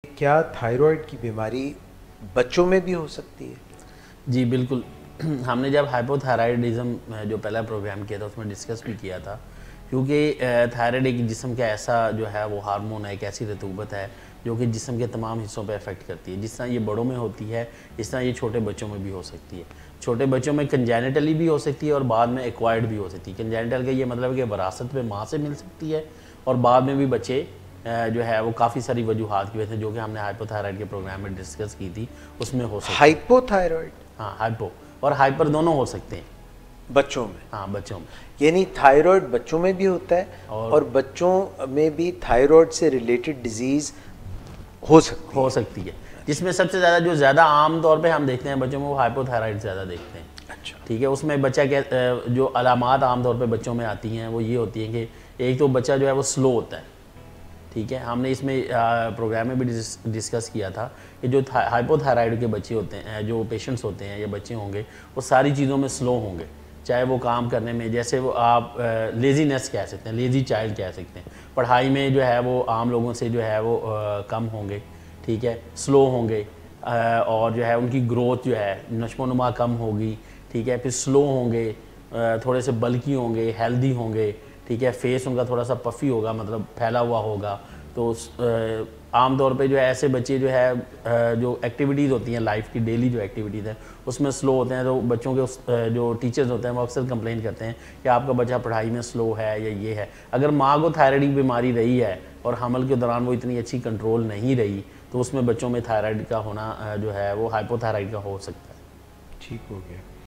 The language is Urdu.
کیا تھائیرائڈ کی بیماری بچوں میں بھی ہو سکتی ہے؟ جی بالکل. ہم نے جب ہائپو تھائرائڈزم جو پہلا پروگرام کیا تھا اس میں ڈسکس بھی کیا تھا، کیونکہ تھائرائڈ ایک جسم کا ایسا جو ہے وہ ہارمون ہے، ایک ایسی رطوبت ہے جو کہ جسم کے تمام حصوں پہ افیکٹ کرتی ہے. جس طرح یہ بڑوں میں ہوتی ہے اس طرح یہ چھوٹے بچوں میں بھی ہو سکتی ہے. چھوٹے بچوں میں کنجینٹلی بھی ہو سکتی ہے اور بعد میں ایکوائرڈ بھی ہو سکتی ہے. کنجینٹل کا یہ مطلب ہے کہ وراثت پہ ماں سے مل سکتی ہے، اور بعد میں بھی بچے جو ہے وہ کافی ساری وجوہات کی وجہ سے، جو کہ ہم نے ہائپو تھائرائڈ کے پروگرام میں ڈسکس کی تھی، اس میں ہو سکتی ہے. Hypo thyroid? ہاں، ہائپو اور ہائپر دونوں ہو سکتے ہیں بچوں میں؟ ہاں بچوں میں. یعنی تھائیرائڈ بچوں میں بھی ہوتا ہے اور بچوں میں بھی تھائیرائڈ سے ریلیٹڈ ڈیزیز ہو سکتی ہے. جس میں سب سے زیادہ جو زیادہ عام طور پہ ہم دیکھتے ہیں بچوں میں وہ ہائپو تھائرائڈ زیادہ دیکھتے ہیں. اچھا ٹھیک ہے. اس میں بچہ جو علامات عام طور پہ بچوں میں آتی ہیں وہ یہ ہوتی ہیں کہ ایک تو بچہ جو ہے وہ سلو ہوتا ہے. ٹھیک ہے. ہم نے اس میں پروگرام میں بھی ڈسکس کیا تھا کہ جو ہائپو تھائرائڈ کے بچے ہوتے ہیں، جو پیشنٹس ہوتے ہیں یا بچے ہوں گے، وہ ساری چیزوں میں سلو ہوں گے. چاہے وہ کام کرنے میں، جیسے وہ آپ لیزینس کہہ سکتے ہیں، لیزی چائلڈ کہہ سکتے ہیں. پڑھائی میں جو ہے وہ عام لوگوں سے جو ہے وہ کم ہوں گے. ٹھیک ہے. سلو ہوں گے، اور جو ہے ان کی گروتھ جو ہے نشو و نما کم ہوگی. ٹھیک ہے. پھر سلو ہوں گے، تھوڑے سے بلکی ہوں گے، ہیلدی ہوں گے. ٹھیک ہے. فیس ان کا تھوڑا سا پفی ہوگا، مطلب پھیلا ہوا ہوگا. تو عام طور پہ جو ہے ایسے بچے جو ہے جو ایکٹیویٹیز ہوتی ہیں لائف کی، ڈیلی جو ایکٹیویٹیز ہیں اس میں سلو ہوتے ہیں. تو بچوں کے جو ٹیچرز ہوتے ہیں وہ اکثر کمپلین کرتے ہیں کہ آپ کا بچہ پڑھائی میں سلو ہے یا یہ ہے. اگر ماں کو تھائرائڈ کی بیماری رہی ہے اور حمل کے دوران وہ اتنی اچھی کنٹرول نہیں رہی، تو اس میں بچوں میں تھائرائڈ کا ہونا جو ہے وہ ہائپو تھائرائڈ کا ہو سکتا ہے. ٹھیک ہو گیا.